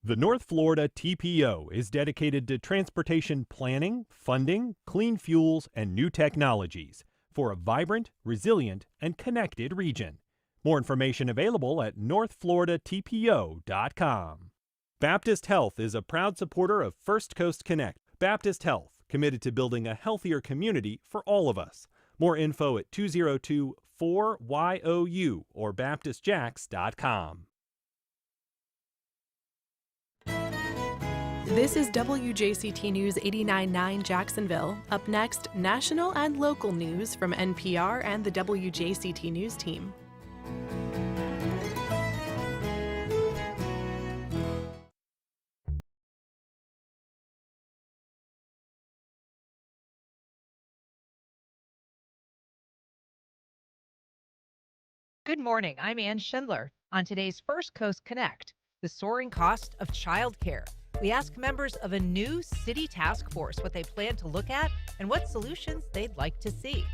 The North Florida TPO is dedicated to transportation planning, funding, clean fuels, and new technologies for a vibrant, resilient, and connected region. More information available at northfloridatpo.com. Baptist Health is a proud supporter of First Coast Connect. Baptist Health, committed to building a healthier community for all of us. More info at 202-4YOU or baptistjacks.com. This is WJCT News 89.9 Jacksonville. Up next, national and local news from NPR and the WJCT News team. Good morning. I'm Ann Schindler. On today's First Coast Connect, the soaring cost of childcare. We ask members of a new city task force what they plan to look at and what solutions they'd like to see.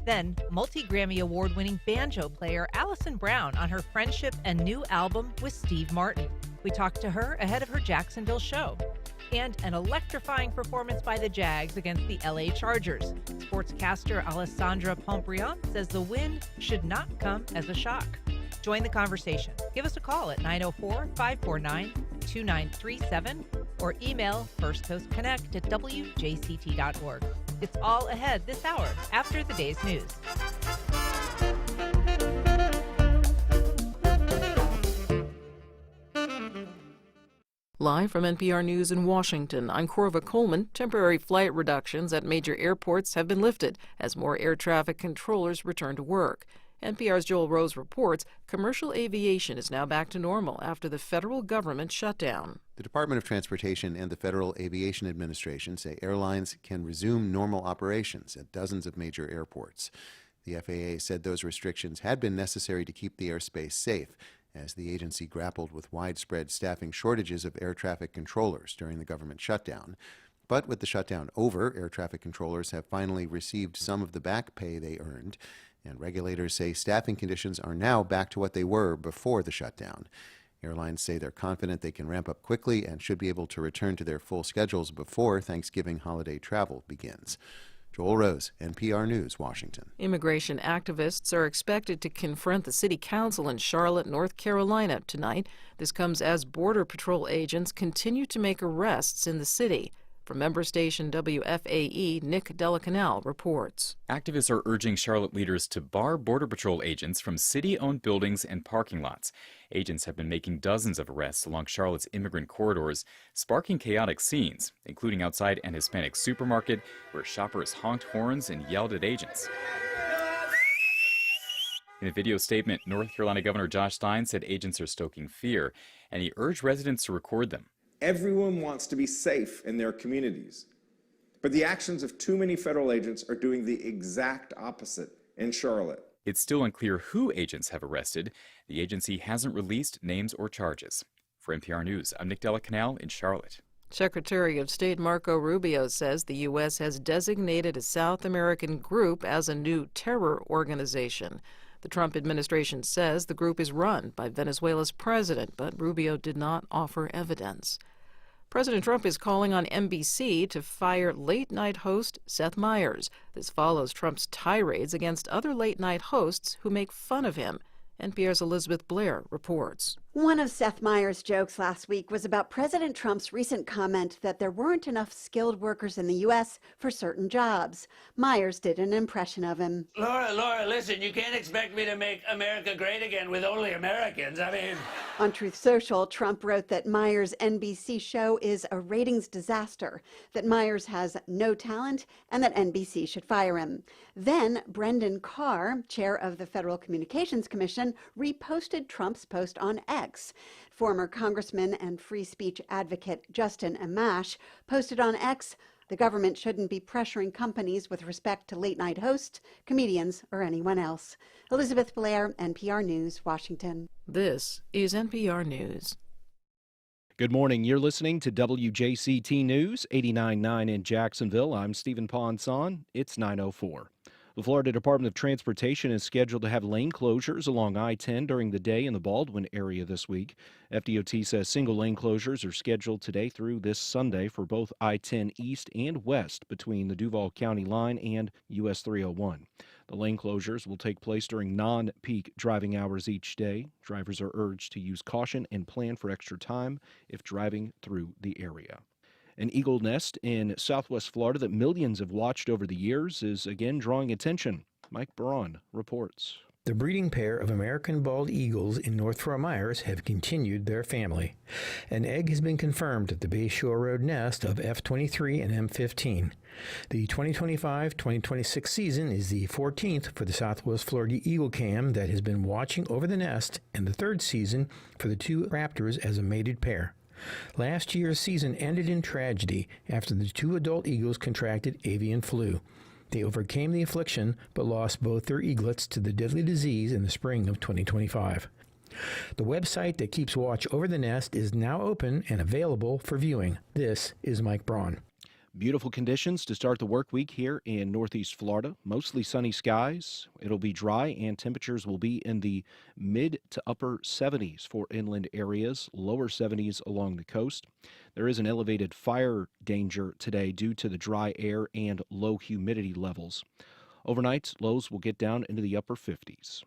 Then, multi-Grammy award-winning banjo player Allison Brown on her friendship and new album with Steve Martin. We talked to her ahead of her Jacksonville show. And an electrifying performance by the Jags against the LA Chargers. Sportscaster Alessandra Pombriant says the win should not come as a shock. Join the conversation. Give us a call at 904-549-2937 or email firstcoastconnect@wjct.org. It's all ahead this hour after the day's news. Live from NPR News in Washington, I'm Corva Coleman. Temporary flight reductions at major airports have been lifted as more air traffic controllers return to work. NPR's Joel Rose reports commercial aviation is now back to normal after the federal government shutdown. The Department of Transportation and the Federal Aviation Administration say airlines can resume normal operations at dozens of major airports. The FAA said those restrictions had been necessary to keep the airspace safe, as the agency grappled with widespread staffing shortages of air traffic controllers during the government shutdown. But with the shutdown over, air traffic controllers have finally received some of the back pay they earned, and regulators say staffing conditions are now back to what they were before the shutdown. Airlines say they're confident they can ramp up quickly and should be able to return to their full schedules before Thanksgiving holiday travel begins. Joel Rose, NPR News, Washington. Immigration activists are expected to confront the city council in Charlotte, North Carolina tonight. This comes as Border Patrol agents continue to make arrests in the city. From member station WFAE, Nick Delacanal reports. Activists are urging Charlotte leaders to bar Border Patrol agents from city-owned buildings and parking lots. Agents have been making dozens of arrests along Charlotte's immigrant corridors, sparking chaotic scenes, including outside an Hispanic supermarket where shoppers honked horns and yelled at agents. In a video statement, North Carolina Governor Josh Stein said agents are stoking fear, and he urged residents to record them. Everyone wants to be safe in their communities, but the actions of too many federal agents are doing the exact opposite in Charlotte. It's still unclear who agents have arrested. The agency hasn't released names or charges. For NPR News, I'm Nick Delacanal in Charlotte. Secretary of State Marco Rubio says the U.S. has designated a South American group as a new terror organization. The Trump administration says the group is run by Venezuela's president, but Rubio did not offer evidence. President Trump is calling on NBC to fire late-night host Seth Meyers. This follows Trump's tirades against other late-night hosts who make fun of him. NPR's Elizabeth Blair reports. One of Seth Meyers' jokes last week was about President Trump's recent comment that there weren't enough skilled workers in the U.S. for certain jobs. Meyers did an impression of him. Laura, listen, you can't expect me to make America great again with only Americans. On Truth Social, Trump wrote that Meyers' NBC show is a ratings disaster, that Meyers has no talent, and that NBC should fire him. Then Brendan Carr, chair of the Federal Communications Commission, reposted Trump's post on X. Former Congressman and free speech advocate Justin Amash posted on X, the government shouldn't be pressuring companies with respect to late-night hosts, comedians, or anyone else. Elizabeth Blair, NPR News, Washington. This is NPR News. Good morning. You're listening to WJCT News, 89.9 in Jacksonville. I'm Stephen Ponson. It's 9:04. The Florida Department of Transportation is scheduled to have lane closures along I-10 during the day in the Baldwin area this week. FDOT says single lane closures are scheduled today through this Sunday for both I-10 east and west between the Duval County line and US 301. The lane closures will take place during non-peak driving hours each day. Drivers are urged to use caution and plan for extra time if driving through the area. An eagle nest in southwest Florida that millions have watched over the years is again drawing attention. Mike Braun reports. The breeding pair of American bald eagles in North Fort Myers have continued their family. An egg has been confirmed at the Bay Shore Road nest of F23 and M15. The 2025-2026 season is the 14th for the Southwest Florida Eagle Cam that has been watching over the nest, and the third season for the two raptors as a mated pair. Last year's season ended in tragedy after the two adult eagles contracted avian flu. They overcame the affliction but lost both their eaglets to the deadly disease in the spring of 2025. The website that keeps watch over the nest is now open and available for viewing. This is Mike Braun. Beautiful conditions to start the work week here in Northeast Florida. Mostly sunny skies. It'll be dry and temperatures will be in the mid to upper 70s for inland areas, lower 70s along the coast. There is an elevated fire danger today due to the dry air and low humidity levels. Overnight, lows will get down into the upper 50s.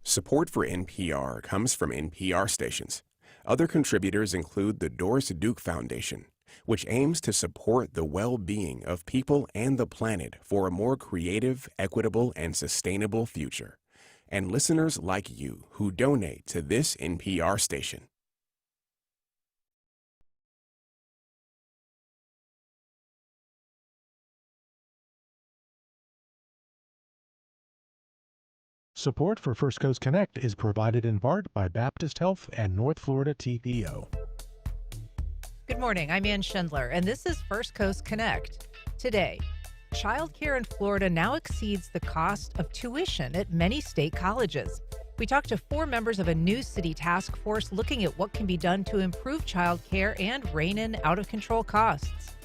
Support for NPR comes from NPR stations. Other contributors include the Doris Duke Foundation, which aims to support the well-being of people and the planet for a more creative, equitable, and sustainable future. And listeners like you who donate to this NPR station. Support for First Coast Connect is provided in part by Baptist Health and North Florida TPO. Good morning. I'm Ann Schindler, and this is First Coast Connect. Today, childcare in Florida now exceeds the cost of tuition at many state colleges. We talked to 4 members of a new city task force looking at what can be done to improve childcare and rein in out-of-control costs.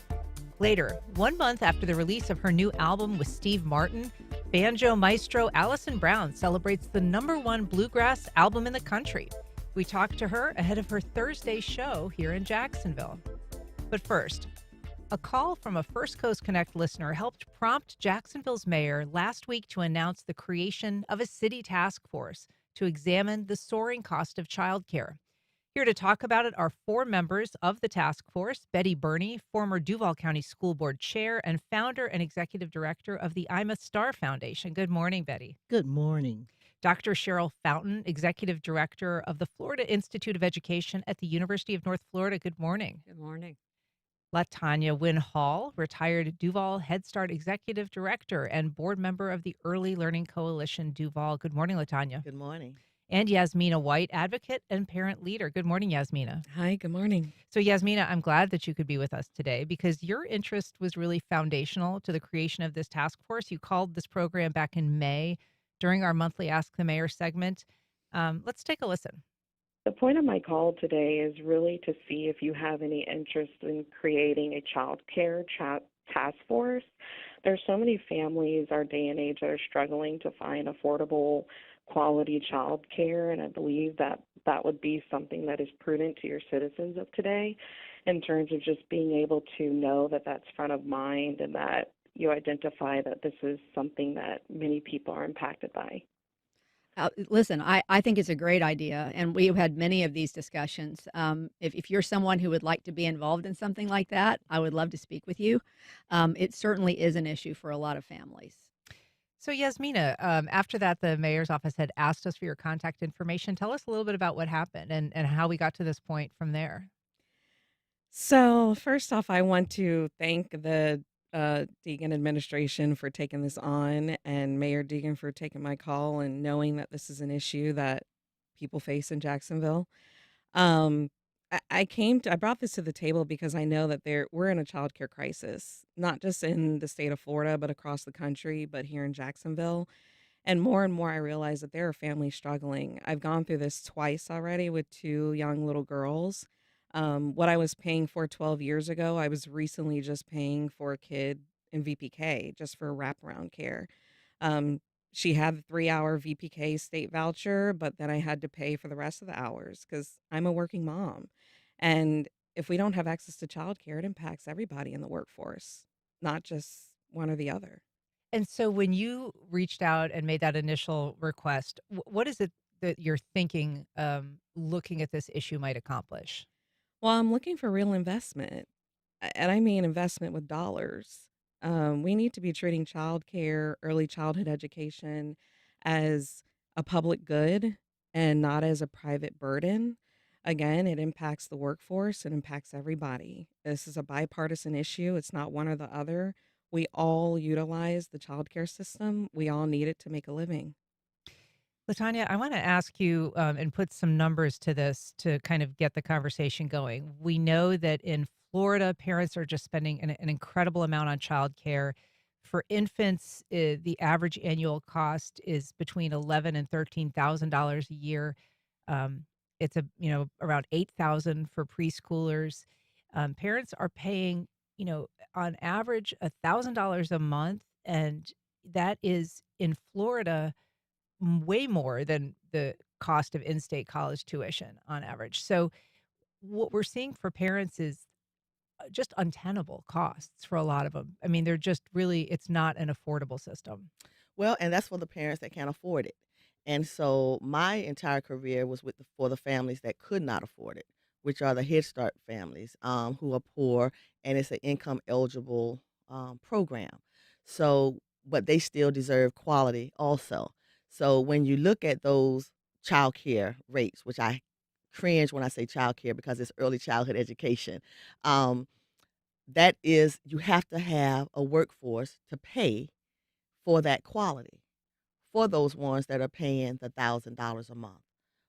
Later, 1 month after the release of her new album with Steve Martin, banjo maestro Allison Brown celebrates the #1 bluegrass album in the country. We talked to her ahead of her Thursday show here in Jacksonville. But first, a call from a First Coast Connect listener helped prompt Jacksonville's mayor last week to announce the creation of a city task force to examine the soaring cost of childcare. Here to talk about it are 4 members of the task force: Betty Burney, former Duval County School Board Chair and founder and executive director of the I'm a Star Foundation. Good morning, Betty. Good morning. Dr. Cheryl Fountain, executive director of the Florida Institute of Education at the University of North Florida. Good morning. Good morning. LaTanya Wynn Hall, retired Duval Head Start executive director and board member of the Early Learning Coalition Duval. Good morning, LaTanya. Good morning. And Yasmina White, advocate and parent leader. Good morning, Yasmina. Hi, good morning. So, Yasmina, I'm glad that you could be with us today because your interest was really foundational to the creation of this task force. You called this program back in May during our monthly Ask the Mayor segment. Let's take a listen. The point of my call today is really to see if you have any interest in creating a child care task force. There's so many families our day and age that are struggling to find affordable, quality child care, and I believe that that would be something that is prudent to your citizens of today in terms of just being able to know that that's front of mind and that you identify that this is something that many people are impacted by. Listen, I think it's a great idea, and we've had many of these discussions. If you're someone who would like to be involved in something like that, I would love to speak with you. It certainly is an issue for a lot of families. So, Yasmina, after that, the mayor's office had asked us for your contact information. Tell us a little bit about what happened and how we got to this point from there. So, first off, I want to thank the Deegan administration for taking this on, and Mayor Deegan for taking my call and knowing that this is an issue that people face in Jacksonville. I brought this to the table because I know that we're in a child care crisis, not just in the state of Florida, but across the country, but here in Jacksonville. And more I realize that there are families struggling. I've gone through this twice already with 2 young little girls. What I was paying for 12 years ago, I was recently just paying for a kid in VPK just for wraparound care. Um, she had the 3-hour VPK state voucher, but then I had to pay for the rest of the hours because I'm a working mom. And if we don't have access to childcare, it impacts everybody in the workforce, not just one or the other. And so when you reached out and made that initial request, what is it that you're thinking looking at this issue might accomplish? Well, I'm looking for real investment, and I mean investment with dollars. We need to be treating childcare, early childhood education as a public good and not as a private burden. Again, it impacts the workforce, it impacts everybody. This is a bipartisan issue, it's not one or the other. We all utilize the childcare system, we all need it to make a living. Latanya, I want to ask you and put some numbers to this to kind of get the conversation going. We know that in Florida, parents are just spending an incredible amount on childcare. For infants, the average annual cost is between $11,000 and $13,000 a year. Um, it's around 8,000 for preschoolers. Parents are paying on average $1,000 a month, and that is in Florida way more than the cost of in-state college tuition on average. So what we're seeing for parents is just untenable costs for a lot of them. I mean, they're just really, it's not an affordable system. Well, and that's for the parents that can't afford it. And so my entire career was for the families that could not afford it, which are the Head Start families who are poor, and it's an income eligible program. So, but they still deserve quality also. So when you look at those child care rates, which I cringe when I say child care because it's early childhood education, um, that is, you have to have a workforce to pay for that quality for those ones that are paying the $1,000 a month.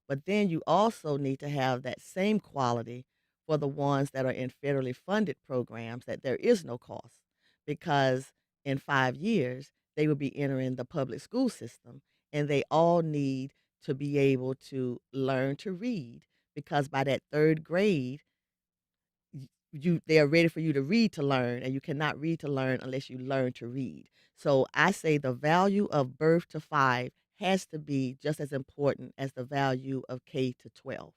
But then you also need to have that same quality for the ones that are in federally funded programs that there is no cost because in 5 years they will be entering the public school system and they all need to be able to learn to read because by that third grade they are ready for you to read to learn, and you cannot read to learn unless you learn to read. So I say the value of birth to 5 has to be just as important as the value of K to 12.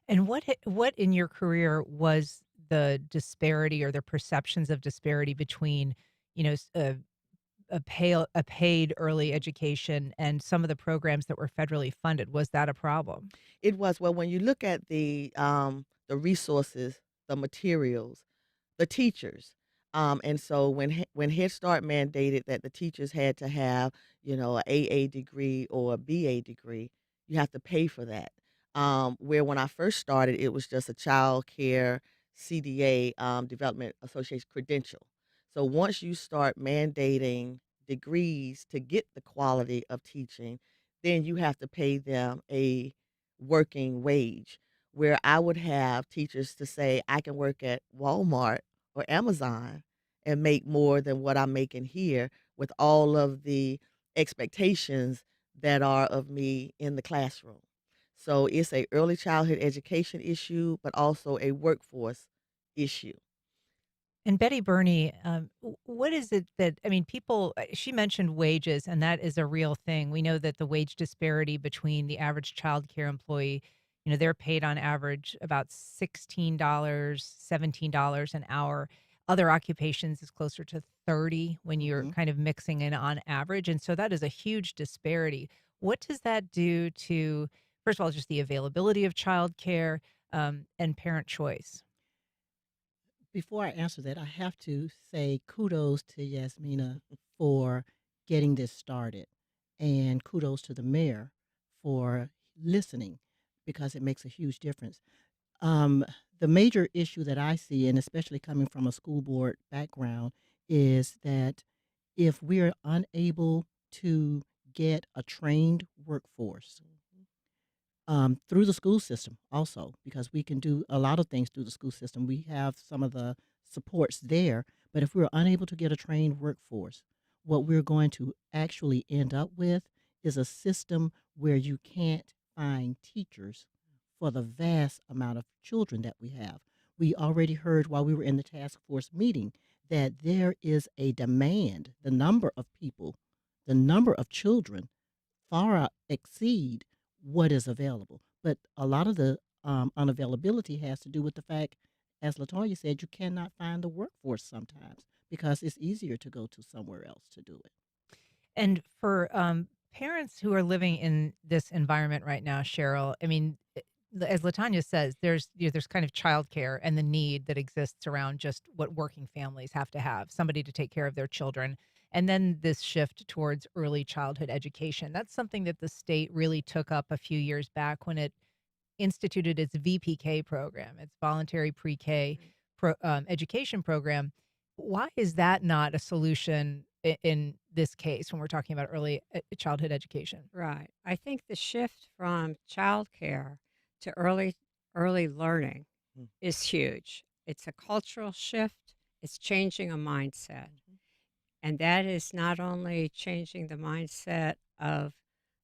And what in your career was the disparity or the perceptions of disparity between, a paid early education and some of the programs that were federally funded? Was that a problem? It was, well, when you look at the resources, the materials, the teachers. And so when Head Start mandated that the teachers had to have, an AA degree or a BA degree, you have to pay for that. Where when I first started, it was just a child care CDA Development Association credential. So once you start mandating degrees to get the quality of teaching, then you have to pay them a working wage where I would have teachers to say, I can work at Walmart or Amazon and make more than what I'm making here with all of the expectations that are of me in the classroom. So it's a early childhood education issue, but also a workforce issue. And Betty Burney, what is it that, I mean, people, she mentioned wages, and that is a real thing. We know that the wage disparity between the average child care employee, they're paid on average about $16, $17 an hour. Other occupations is closer to 30 when you're kind of mixing in on average. And so that is a huge disparity. What does that do to, first of all, just the availability of child care and parent choice? Before I answer that, I have to say kudos to Yasmina for getting this started, and kudos to the mayor for listening because it makes a huge difference. The major issue that I see, and especially coming from a school board background, is that if we're unable to get a trained workforce through the school system also, because we can do a lot of things through the school system. We have some of the supports there, but if we're unable to get a trained workforce, what we're going to actually end up with is a system where you can't find teachers for the vast amount of children that we have. We already heard while we were in the task force meeting that there is a demand, the number of people the number of children far exceed what is available. But a lot of the unavailability has to do with the fact, as Latoya said, you cannot find the workforce sometimes because it's easier to go to somewhere else to do it. And for parents who are living in this environment right now, Cheryl, I mean, as LaTanya says, there's kind of childcare and the need that exists around just what working families have to have, somebody to take care of their children. And then this shift towards early childhood education. That's something that the state really took up a few years back when it instituted its VPK program, its voluntary pre-K education program. Why is that not a solution in this case when we're talking about early childhood education? Right. I think the shift from childcare to early learning is huge. It's a cultural shift. It's changing a mindset. And that is not only changing the mindset of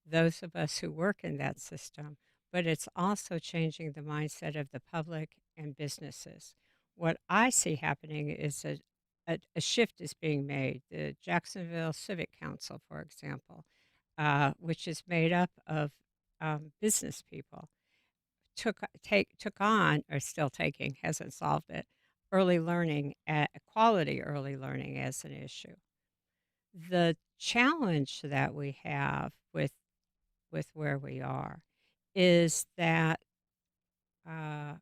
those of us who work in that system, but it's also changing the mindset of the public and businesses. What I see happening is a shift is being made. The Jacksonville Civic Council, for example, which is made up of business people, took on, or still taking, hasn't solved it, early learning, quality early learning as an issue. The challenge that we have with where we are is that the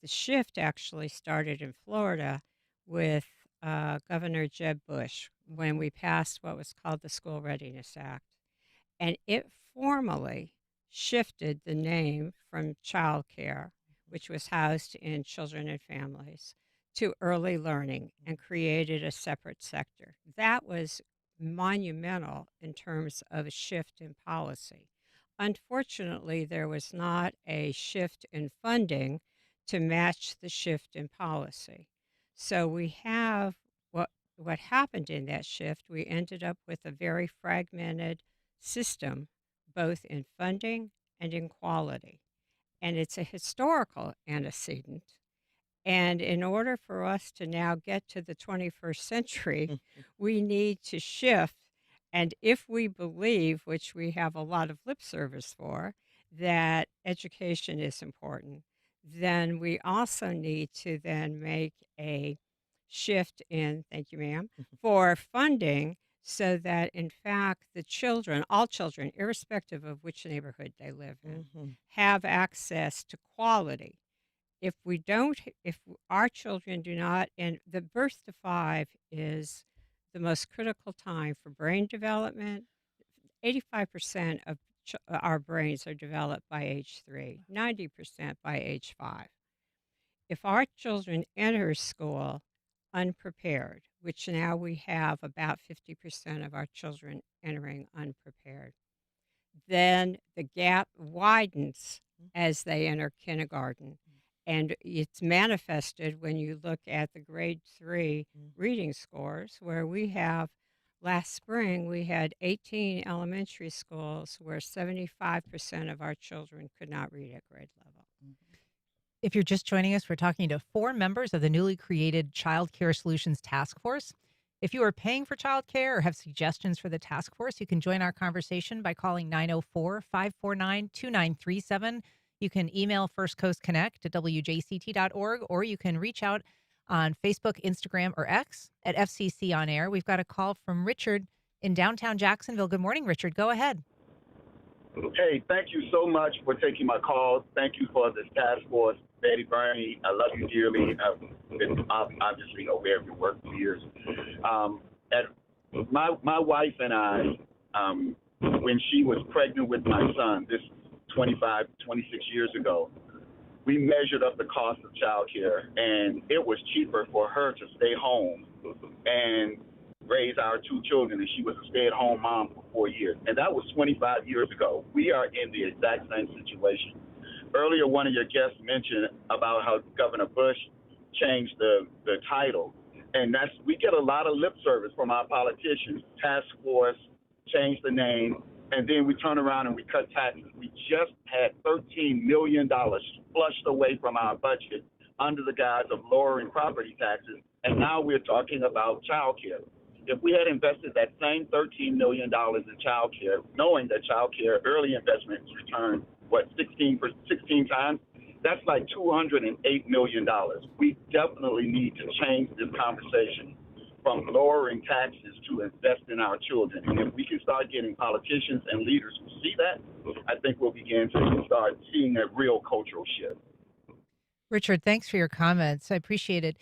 shift actually started in Florida with Governor Jeb Bush when we passed what was called the School Readiness Act. And it formally shifted the name from child care, which was housed in children and families, to early learning and created a separate sector. That was monumental in terms of a shift in policy. Unfortunately, there was not a shift in funding to match the shift in policy. So we have what happened in that shift. We ended up with a very fragmented system, both in funding and in quality. And it's a historical antecedent. And in order for us to now get to the 21st century, we need to shift. And if we believe, which we have a lot of lip service for, that education is important, then we also need to then make a shift in, thank you, ma'am, for funding so that, in fact, the children, all children, irrespective of which neighborhood they live in, have access to quality. If our children do not, and the birth to 5 is the most critical time for brain development. 85% of our brains are developed by age 3, 90% by age 5. If our children enter school unprepared, which now we have about 50% of our children entering unprepared, then the gap widens as they enter kindergarten. And it's manifested when you look at the grade 3 reading scores, where we have, last spring, we had 18 elementary schools where 75% of our children could not read at grade level. If you're just joining us, we're talking to 4 members of the newly created Child Care Solutions Task Force. If you are paying for child care or have suggestions for the task force, you can join our conversation by calling 904-549-2937. You can email firstcoastconnect at WJCT.org, or you can reach out on Facebook, Instagram, or X at FCC On Air. We've got a call from Richard in downtown Jacksonville. Good morning, Richard. Go ahead. Hey, thank you so much for taking my call. Thank you for this task force. Betty Burney, I love you dearly. I've been obviously aware of your work for years. My wife and I, when she was pregnant with my son, this 26 years ago, we measured up the cost of childcare, and it was cheaper for her to stay home and raise our 2 children, and she was a stay-at-home mom for 4 years. And that was 25 years ago. We are in the exact same situation. Earlier, one of your guests mentioned about how Governor Bush changed the title, and we get a lot of lip service from our politicians. Task force, change the name, and then we turn around and we cut taxes. We just had $13 million flushed away from our budget under the guise of lowering property taxes, and now we're talking about child care. If we had invested that same $13 million in child care, knowing that child care early investments return, 16 times, that's like $208 million. We definitely need to change this conversation from lowering taxes to invest in our children. And if we can start getting politicians and leaders who see that, I think we'll begin to start seeing a real cultural shift. Richard, thanks for your comments. I appreciate it.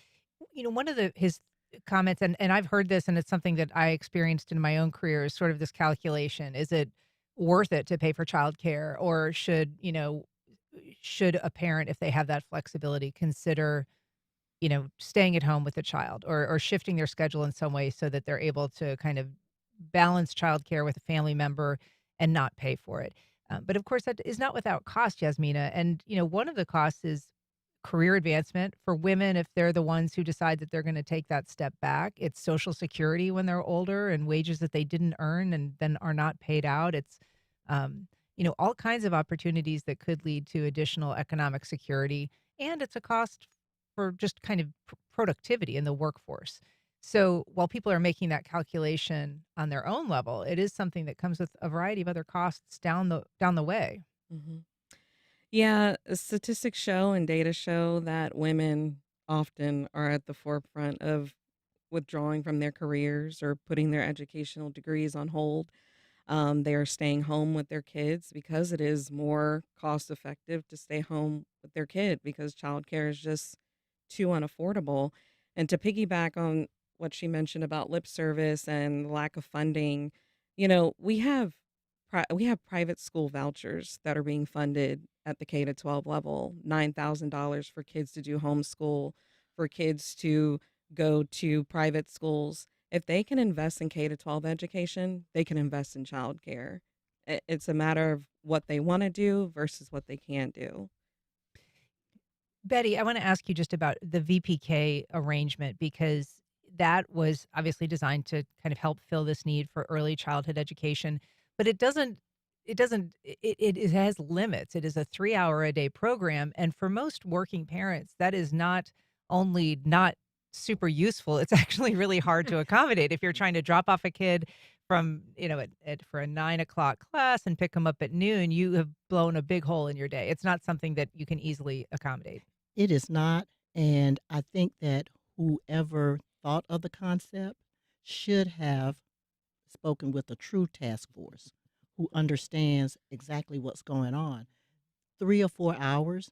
One of his comments, and I've heard this, and it's something that I experienced in my own career, is sort of this calculation. Is it worth it to pay for childcare, or should a parent, if they have that flexibility, consider staying at home with the child, or shifting their schedule in some way so that they're able to kind of balance childcare with a family member and not pay for it. But of course, that is not without cost, Yasmina. And, one of the costs is career advancement for women if they're the ones who decide that they're going to take that step back. It's Social Security when they're older and wages that they didn't earn and then are not paid out. It's, all kinds of opportunities that could lead to additional economic security. And it's a cost for just kind of productivity in the workforce. So while people are making that calculation on their own level, it is something that comes with a variety of other costs down the way. Mm-hmm. Yeah, statistics show and data show that women often are at the forefront of withdrawing from their careers or putting their educational degrees on hold. They are staying home with their kids because it is more cost effective to stay home with their kid because childcare is just too unaffordable. And to piggyback on what she mentioned about lip service and lack of funding, we have private school vouchers that are being funded at the K to 12 level, $9,000 for kids to do homeschool, for kids to go to private schools. If they can invest in K to 12 education, they can invest in childcare. It's a matter of what they want to do versus what they can do. Betty, I want to ask you just about the VPK arrangement, because that was obviously designed to kind of help fill this need for early childhood education, but it has limits. It is a 3-hour-a-day program. And for most working parents, that is not only not super useful, it's actually really hard to accommodate. If you're trying to drop off a kid from, for a 9 o'clock class and pick them up at noon, you have blown a big hole in your day. It's not something that you can easily accommodate. It is not. And I think that whoever thought of the concept should have spoken with a true task force who understands exactly what's going on. 3 or 4 hours,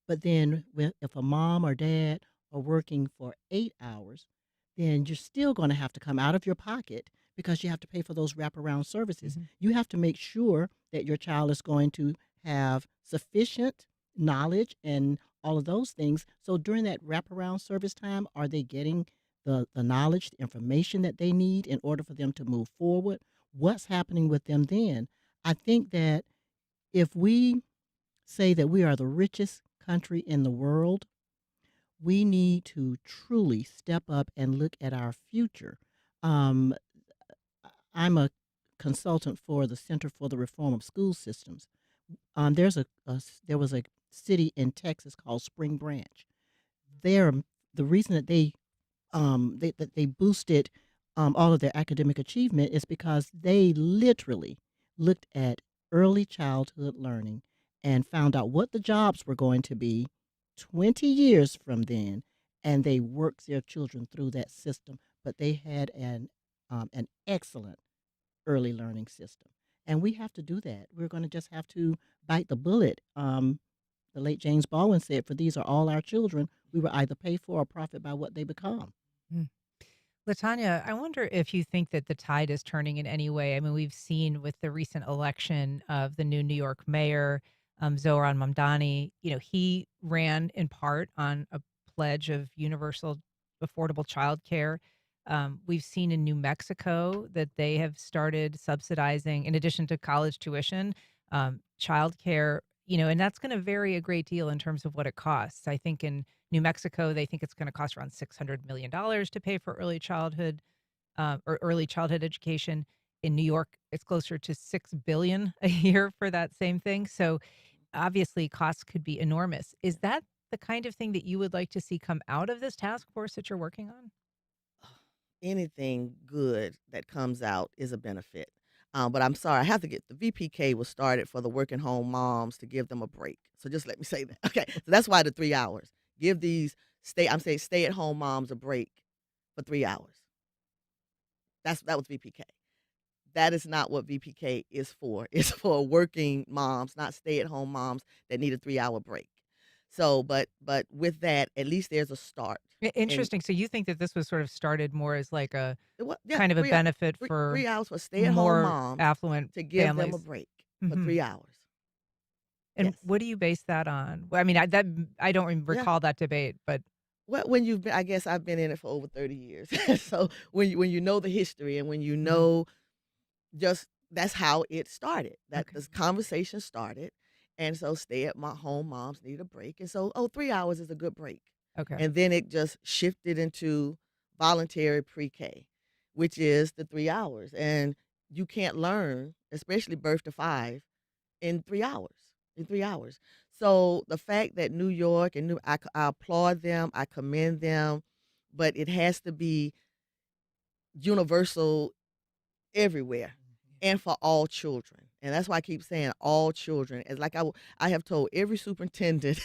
but then if a mom or dad are working for 8 hours, then you're still going to have to come out of your pocket because you have to pay for those wraparound services. Mm-hmm. You have to make sure that your child is going to have sufficient knowledge and all of those things. So during that wraparound service time, are they getting the knowledge, the information that they need in order for them to move forward? What's happening with them then? I think that if we say that we are the richest country in the world, we need to truly step up and look at our future. I'm a consultant for the Center for the Reform of School Systems. There was a city in Texas called Spring Branch. The reason that they boosted all of their academic achievement is because they literally looked at early childhood learning and found out what the jobs were going to be 20 years from then, and they worked their children through that system. But they had an excellent early learning system, and we have to do that. We're going to just have to bite the bullet. The late James Baldwin said, "For these are all our children. We will either pay for or profit by what they become." LaTanya, I wonder if you think that the tide is turning in any way. I mean, we've seen with the recent election of the new New York mayor, Zohran Mamdani, he ran in part on a pledge of universal affordable child care. We've seen in New Mexico that they have started subsidizing, in addition to college tuition, child care, and that's going to vary a great deal in terms of what it costs. I think in New Mexico, they think it's going to cost around $600 million to pay for early childhood education. In New York, it's closer to $6 billion a year for that same thing. So obviously costs could be enormous. Is that the kind of thing that you would like to see come out of this task force that you're working on? anything good that comes out is a benefit. But I'm sorry, I have to get the VPK was started for the working home moms to give them a break. So just let me say that. Okay, so that's why the 3 hours. Give these stay at home moms a break for 3 hours. That was VPK. That is not what VPK is for. It's for working moms, not stay at home moms that need a 3 hour break. So, but with that, at least there's a start. Interesting. So you think that this was sort of started more as like a Yeah, kind of a 3 benefit three for 3 hours for stay-at-home more moms affluent to give them a families. break for Mhm. 3 hours. And Yes. what do you base that on? Well, I mean, I don't even Yeah. recall that debate, but Well, when you've been, I guess I've been in it for over 30 years. So when you know the history and when you know just that's how it started. That this conversation started. And so stay at my home moms need a break. And so, 3 hours is a good break. okay. And then it just shifted into voluntary pre-K, which is the 3 hours. And you can't learn, especially birth to 5, in 3 hours. In 3 hours. So the fact that New York and I applaud them, I commend them, but it has to be universal everywhere and for all children. And that's why I keep saying all children. It's like I have told every superintendent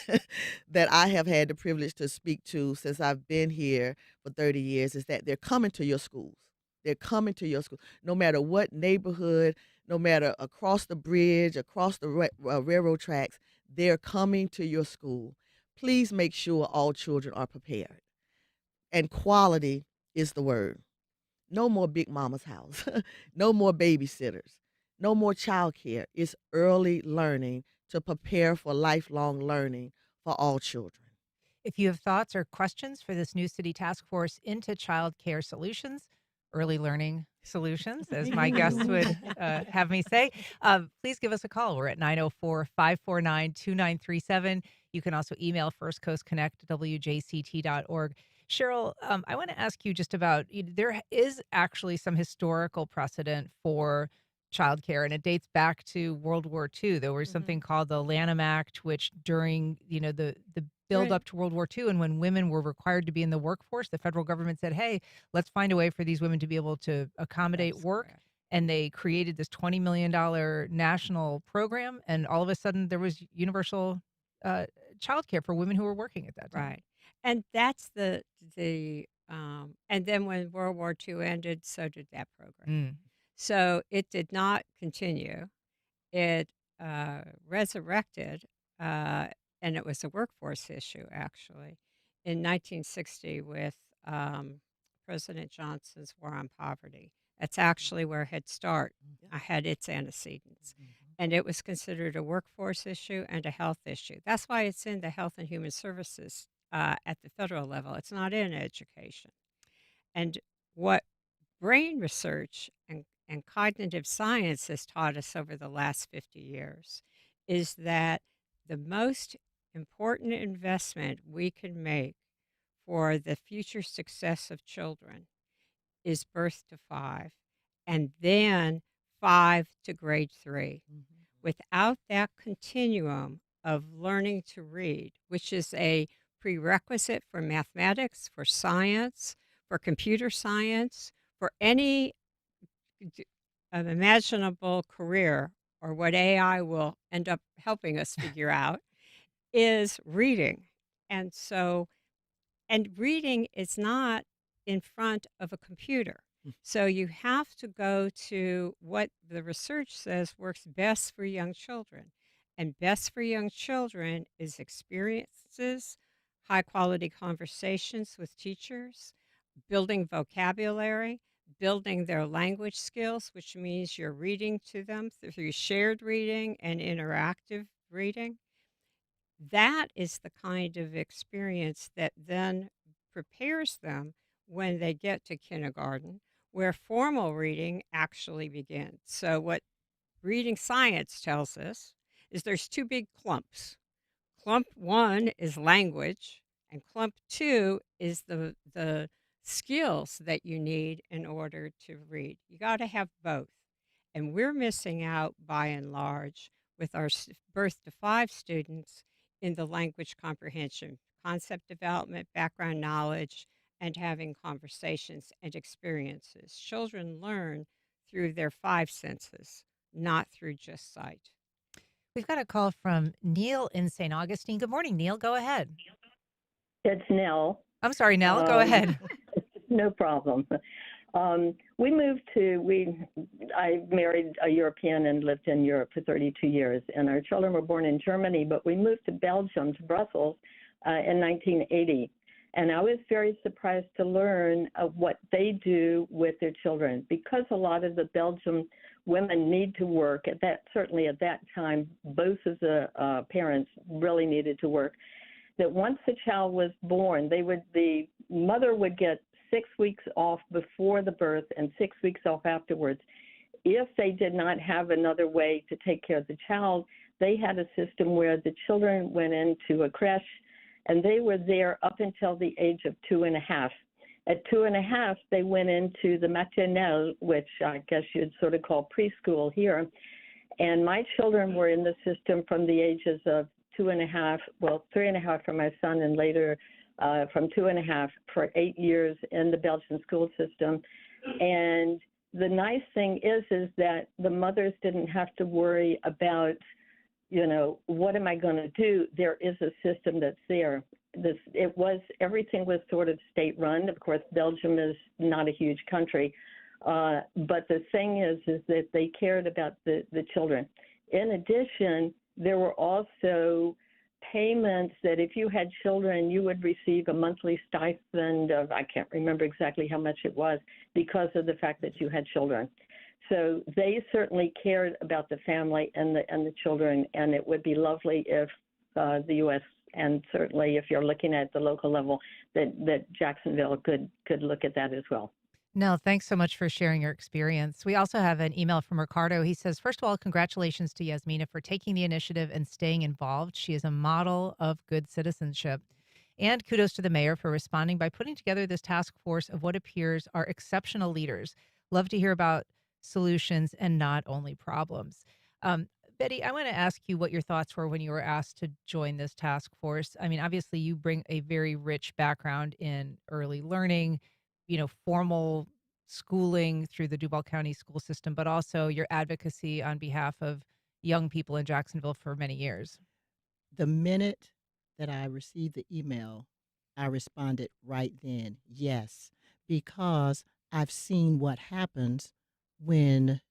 that I have had the privilege to speak to since I've been here for 30 years is that they're coming to your schools. They're coming to your school. No matter what neighborhood, no matter across the bridge, across the railroad tracks, they're coming to your school. Please make sure all children are prepared. And quality is the word. No more big mama's house. No more babysitters. No more childcare. It's early learning to prepare for lifelong learning for all children. If you have thoughts or questions for this new city task force into child care solutions, early learning solutions, as my guests would have me say, please give us a call. We're at 904-549-2937. You can also email firstcoastconnect@wjct.org. Cheryl, I want to ask you just about, there is actually some historical precedent for childcare, and it dates back to World War II. There was something called the Lanham Act, which during, the build up to World War II, and when women were required to be in the workforce, the federal government said, hey, let's find a way for these women to be able to accommodate work. Correct. And they created this $20 million national program, and all of a sudden there was universal childcare for women who were working at that time. Right. And that's the and then when World War II ended, so did that program. So it did not continue. It resurrected, and it was a workforce issue, actually, in 1960 with President Johnson's War on Poverty. That's actually where Head Start had its antecedents. And it was considered a workforce issue and a health issue. That's why it's in the Health and Human Services at the federal level. It's not in education. And what brain research and cognitive science has taught us over the last 50 years is that the most important investment we can make for the future success of children is birth to 5, and then 5 to grade 3. Without that continuum of learning to read, which is a prerequisite for mathematics, for science, for computer science, for any imaginable career, or what AI will end up helping us figure out, is reading. And reading is not in front of a computer. So you have to go to what the research says works best for young children. And best for young children is experiences, high quality conversations with teachers, building vocabulary, building their language skills, which means you're reading to them through shared reading and interactive reading. That is the kind of experience that then prepares them when they get to kindergarten, where formal reading actually begins. So what reading science tells us is there's 2 big clumps. Clump 1 is language, and clump 2 is the skills that you need in order to read. You got to have both. And we're missing out by and large with our birth to 5 students in the language comprehension, concept development, background knowledge, and having conversations and experiences. Children learn through their five senses, not through just sight. We've got a call from Neil in St. Augustine. Good morning, Neil. Go ahead. It's Nell. I'm sorry, Nell. Go ahead. No problem. I married a European and lived in Europe for 32 years, and our children were born in Germany, but we moved to Belgium, to Brussels, in 1980. And I was very surprised to learn what they do with their children, because a lot of the Belgian women need to work. Certainly at that time, both of the parents really needed to work. That once the child was born, the mother would get 6 weeks off before the birth and 6 weeks off afterwards. If they did not have another way to take care of the child, they had a system where the children went into a creche, and they were there up until the age of 2.5. At 2.5, they went into the maternelle, which I guess you'd sort of call preschool here. And my children were in the system from the ages of 2.5, 3.5 for my son, and later from 2.5 for 8 years in the Belgian school system. And the nice thing is that the mothers didn't have to worry about, what am I going to do? There is a system that's there. Everything was sort of state run. Of course, Belgium is not a huge country. But the thing is that they cared about the children. In addition, there were also payments that if you had children, you would receive a monthly stipend of, I can't remember exactly how much it was, because of the fact that you had children. So they certainly cared about the family and the children, and it would be lovely if the U.S. and certainly if you're looking at the local level, that Jacksonville could look at that as well. No, thanks so much for sharing your experience. We also have an email from Ricardo. He says, first of all, congratulations to Yasmina for taking the initiative and staying involved. She is a model of good citizenship. And kudos to the mayor for responding by putting together this task force of what appears are exceptional leaders. Love to hear about solutions and not only problems. Betty, I want to ask you what your thoughts were when you were asked to join this task force. I mean, obviously you bring a very rich background in early learning, formal schooling through the Duval County school system, but also your advocacy on behalf of young people in Jacksonville for many years. The minute that I received the email, I responded right then, yes, because I've seen what happens when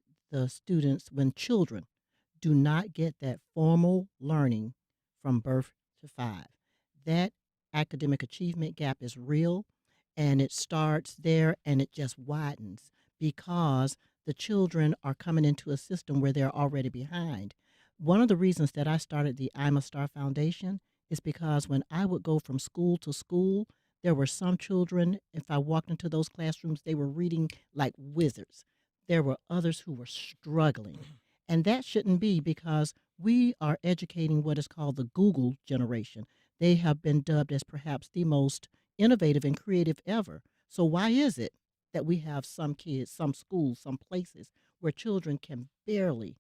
children do not get that formal learning from birth to 5. That academic achievement gap is real. And it starts there and it just widens because the children are coming into a system where they're already behind. One of the reasons that I started the I'm a Star Foundation is because when I would go from school to school, there were some children, if I walked into those classrooms, they were reading like wizards. There were others who were struggling. And that shouldn't be, because we are educating what is called the Google generation. They have been dubbed as perhaps the most innovative and creative ever. So why is it that we have some kids, some schools, some places where children can barely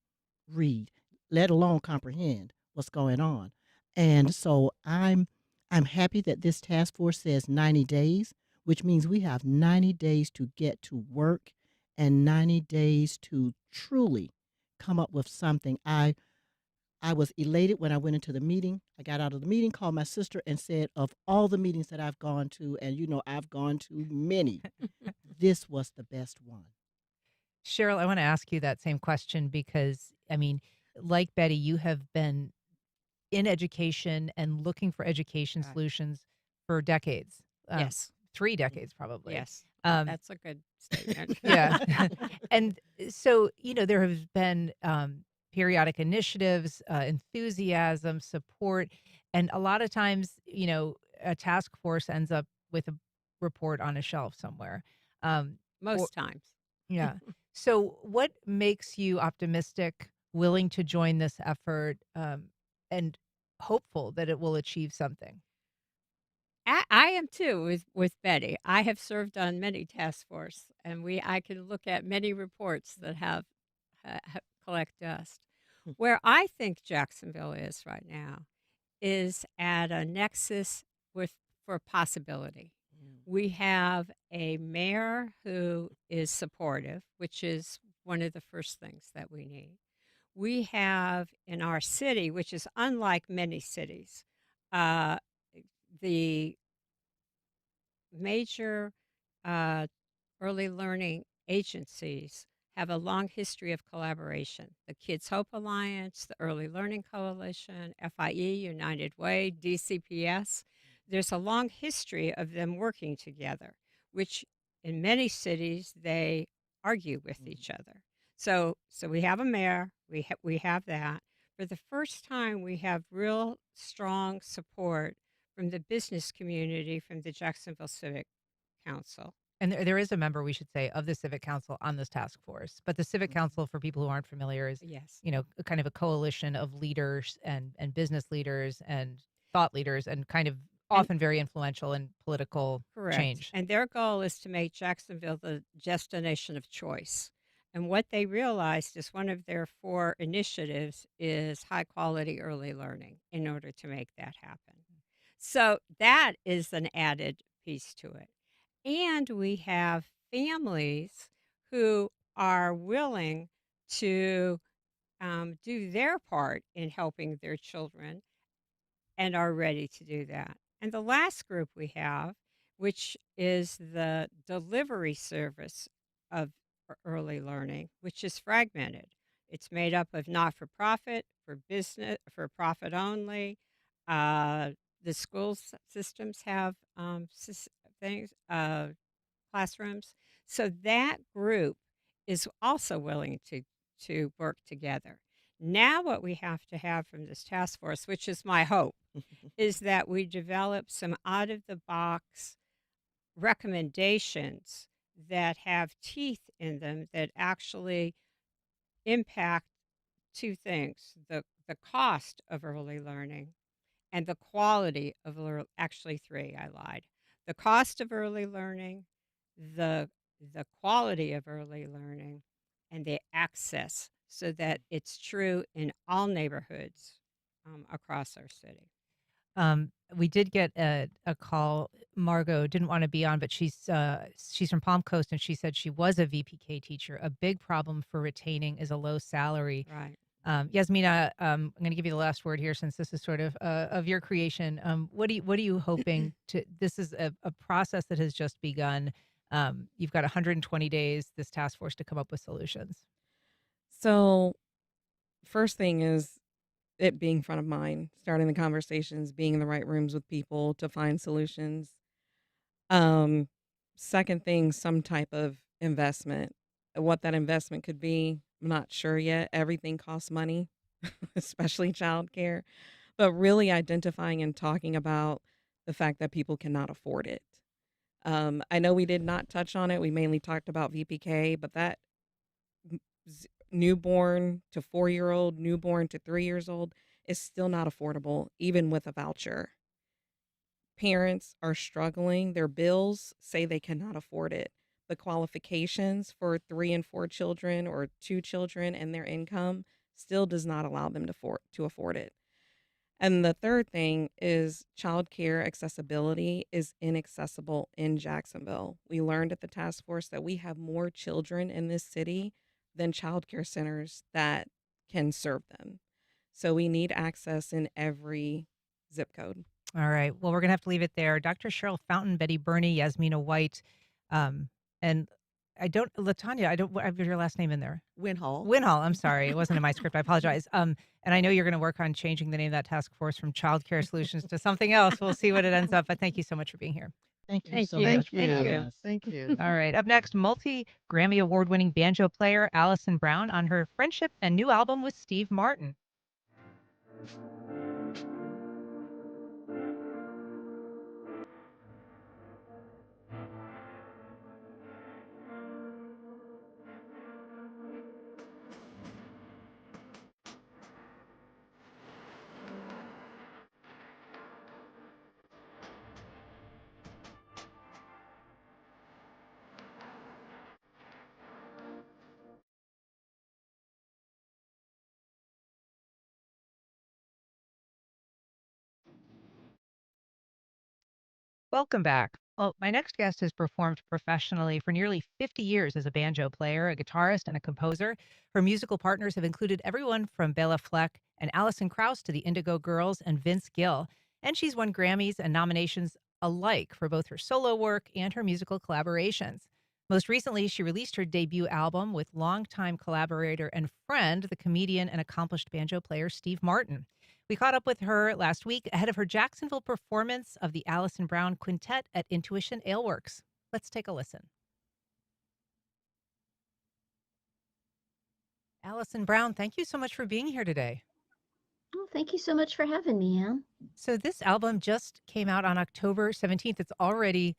read, let alone comprehend what's going on? And so I'm happy that this task force says 90 days, which means we have 90 days to get to work and 90 days to truly come up with something. I was elated when I went into the meeting. I got out of the meeting, called my sister, and said, of all the meetings that I've gone to, and I've gone to many, this was the best one. Cheryl, I want to ask you that same question because, like Betty, you have been in education and looking for education solutions for decades. Yes. 3 decades, probably. Yes. That's a good statement. Yeah. And so, there have been periodic initiatives, enthusiasm, support, and a lot of times, a task force ends up with a report on a shelf somewhere. Most times. Yeah. So what makes you optimistic, willing to join this effort, and hopeful that it will achieve something? I am too with Betty. I have served on many task force, and I can look at many reports that have collect dust. Where I think Jacksonville is right now is at a nexus for possibility. We have a mayor who is supportive, which is one of the first things that we need. We have in our city, which is unlike many cities, uh, the major uh, early learning agencies have a long history of collaboration. The Kids Hope Alliance, the Early Learning Coalition, FIE, United Way, DCPS. There's a long history of them working together, which in many cities they argue with each other. So we have a mayor, we have that. For the first time, we have real strong support from the business community, from the Jacksonville Civic Council. And there is a member, we should say, of the Civic Council on this task force. But the Civic Council, for people who aren't familiar, is Yes. kind of a coalition of leaders and business leaders and thought leaders, and kind of often very influential in political Correct. change. And their goal is to make Jacksonville the destination of choice. And what they realized is one of their 4 initiatives is high quality early learning in order to make that happen. So that is an added piece to it. And we have families who are willing to do their part in helping their children and are ready to do that. And the last group we have, which is the delivery service of early learning, which is fragmented. It's made up of not-for-profit, for business, for profit only. The systems have things, classrooms. So that group is also willing to work together. Now, what we have to have from this task force, which is my hope, is that we develop some out of the box recommendations that have teeth in them that actually impact 2 things: the cost of early learning and the quality of actually 3, I lied. The cost of early learning, the quality of early learning, and the access, so that it's true in all neighborhoods across our city. We did get a call. Margot didn't want to be on, but she's from Palm Coast, and she said she was a VPK teacher. A big problem for retaining is a low salary. Right. Yasmina, I'm going to give you the last word here, since this is sort of your creation. What are you hoping to? This is a process that has just begun. You've got 120 days, this task force, to come up with solutions. So, first thing is it being front of mind, starting the conversations, being in the right rooms with people to find solutions. Second thing, some type of investment. What that investment could be, I'm not sure yet. Everything costs money, especially childcare. But really identifying and talking about the fact that people cannot afford it. I know we did not touch on it. We mainly talked about VPK, but that newborn to 4-year-old, newborn to 3 years old is still not affordable, even with a voucher. Parents are struggling. Their bills say they cannot afford it. The qualifications for 3 and 4 children or 2 children and their income still does not allow them to afford it. And the third thing is childcare accessibility is inaccessible in Jacksonville. We learned at the task force that we have more children in this city than childcare centers that can serve them. So we need access in every zip code. All right. Well, we're going to have to leave it there. Dr. Cheryl Fountain, Betty Burney, Yasmina White, and Latanya, I have your last name in there. Winhall. Winhall, I'm sorry. It wasn't in my script. I apologize. And I know you're going to work on changing the name of that task force from Child Care Solutions to something else. We'll see what it ends up. But thank you so much for being here. Thank you Thank so you. much for Thank having you. us. Thank you. All right. Up next, multi-Grammy award-winning banjo player Allison Brown on her friendship and new album with Steve Martin. Welcome back. Well, my next guest has performed professionally for nearly 50 years as a banjo player, a guitarist, and a composer. Her musical partners have included everyone from Bela Fleck and Alison Krauss to the Indigo Girls and Vince Gill. And she's won Grammys and nominations alike for both her solo work and her musical collaborations. Most recently, she released her debut album with longtime collaborator and friend, the comedian and accomplished banjo player Steve Martin. We caught up with her last week ahead of her Jacksonville performance of the Alison Brown Quintet at Intuition Aleworks. Let's take a listen. Alison Brown, thank you so much for being here today. Well, thank you so much for having me, Anne. So this album just came out on October 17th. It's already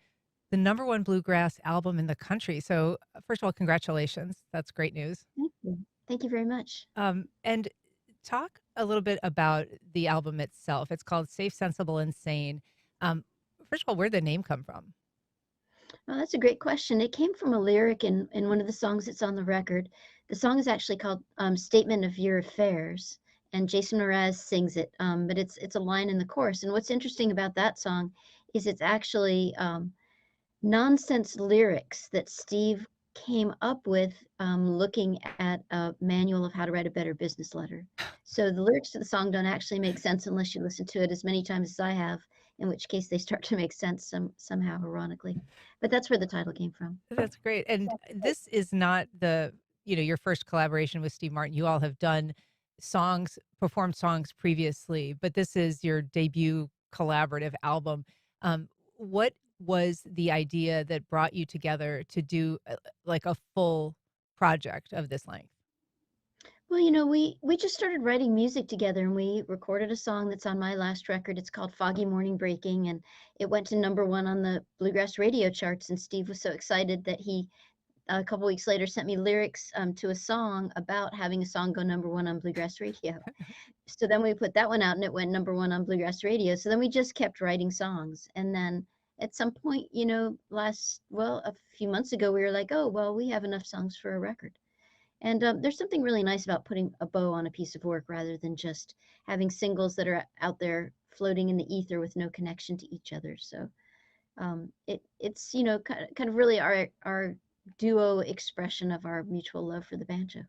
the #1 bluegrass album in the country. So first of all, congratulations. That's great news. Thank you. Thank you very much. And talk a little bit about the album itself. It's called Safe, Sensible, and Sane. First of all, where'd the name come from? Well, that's a great question. It came from a lyric in one of the songs that's on the record. The song is actually called Statement of Your Affairs, and Jason Mraz sings it, but it's a line in the chorus. And what's interesting about that song is it's actually nonsense lyrics that Steve came up with looking at a manual of how to write a better business letter. So the lyrics to the song don't actually make sense unless you listen to it as many times as I have, in which case they start to make sense somehow, ironically. But that's where the title came from. That's great. And this is not your first collaboration with Steve Martin. You all have done performed songs previously, but this is your debut collaborative album. What was the idea that brought you together to do like a full project of this length? Well, we just started writing music together, and we recorded a song that's on my last record. It's called Foggy Morning Breaking, and it went to #1 on the bluegrass radio charts. And Steve was so excited that he, a couple weeks later, sent me lyrics to a song about having a song go #1 on bluegrass radio. So then we put that one out, and it went #1 on bluegrass radio. So then we just kept writing songs. And then at some point, a few months ago, we were like, oh, well, we have enough songs for a record. And there's something really nice about putting a bow on a piece of work rather than just having singles that are out there floating in the ether with no connection to each other. So it's kind of really our duo expression of our mutual love for the banjo.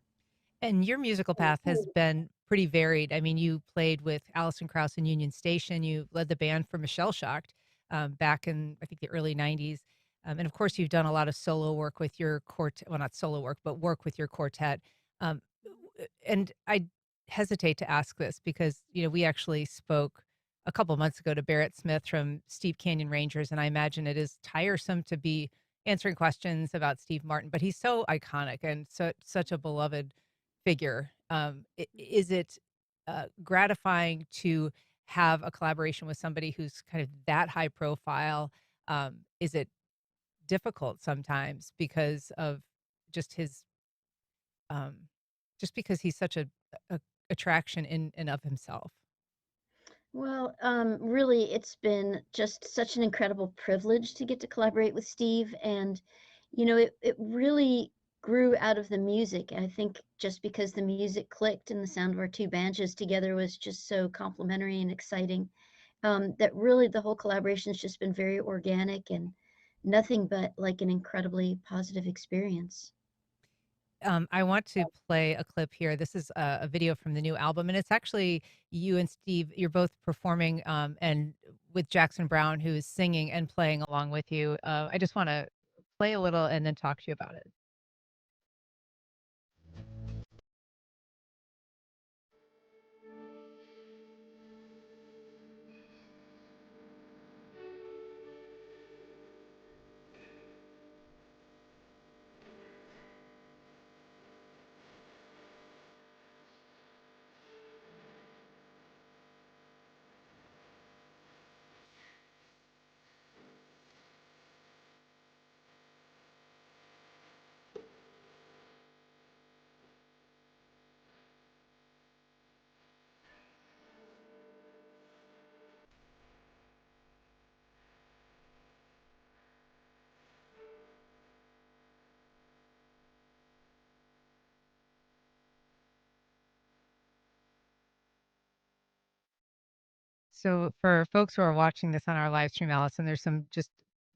And your musical path has been pretty varied. I mean, you played with Alison Krauss and Union Station. You led the band for Michelle Shocked back in, I think, the early 90s. And of course, you've done a lot of solo work with your quartet. Well, not solo work, but work with your quartet. And I hesitate to ask this because, we actually spoke a couple months ago to Barrett Smith from Steve Canyon Rangers, and I imagine it is tiresome to be answering questions about Steve Martin, but he's so iconic and such a beloved figure. Is it gratifying to have a collaboration with somebody who's kind of that high profile? Is it difficult sometimes because of just his just because he's such a attraction in and of himself? Well, really, it's been just such an incredible privilege to get to collaborate with Steve. And, it really grew out of the music. I think just because the music clicked and the sound of our two banjos together was just so complimentary and exciting, that really the whole collaboration has just been very organic and nothing but like an incredibly positive experience. I want to play a clip here. This is a video from the new album, and it's actually you and Steve. You're both performing, and with Jackson Brown, who is singing and playing along with you. I just want to play a little and then talk to you about it. So for folks who are watching this on our live stream, Allison, there's some just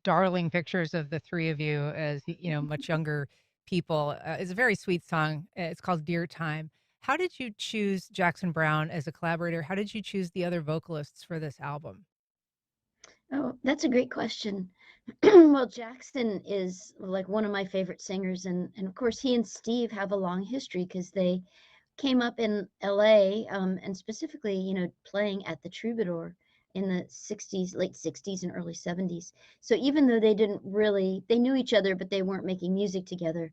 darling pictures of the three of you as, much younger people. It's a very sweet song. It's called Dear Time. How did you choose Jackson Browne as a collaborator? How did you choose the other vocalists for this album? Oh, that's a great question. Well, Jackson is like one of my favorite singers, and of course he and Steve have a long history because they came up in LA, and specifically, playing at the Troubadour in the 60s, late 60s and early 70s. So even though they knew each other, but they weren't making music together,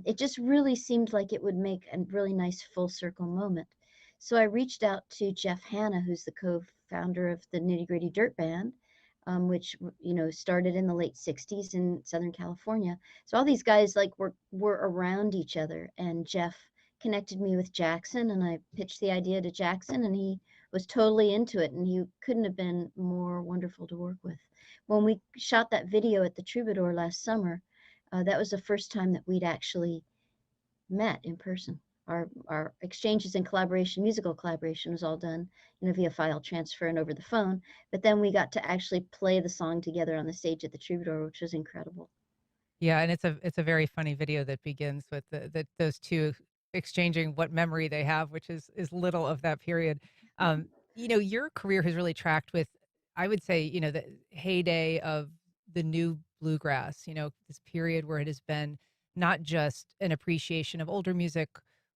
it just really seemed like it would make a really nice full circle moment. So I reached out to Jeff Hanna, who's the co-founder of the Nitty Gritty Dirt Band, which started in the late 60s in Southern California. So all these guys were around each other, and Jeff connected me with Jackson, and I pitched the idea to Jackson, and he was totally into it, and he couldn't have been more wonderful to work with. When we shot that video at the Troubadour last summer, that was the first time that we'd actually met in person. Our exchanges and collaboration, musical collaboration, was all done, via file transfer and over the phone. But then we got to actually play the song together on the stage at the Troubadour, which was incredible. Yeah, and it's a very funny video that begins with those two exchanging what memory they have, which is little of that period. Your career has really tracked with, I would say, the heyday of the new bluegrass. This period where it has been not just an appreciation of older music,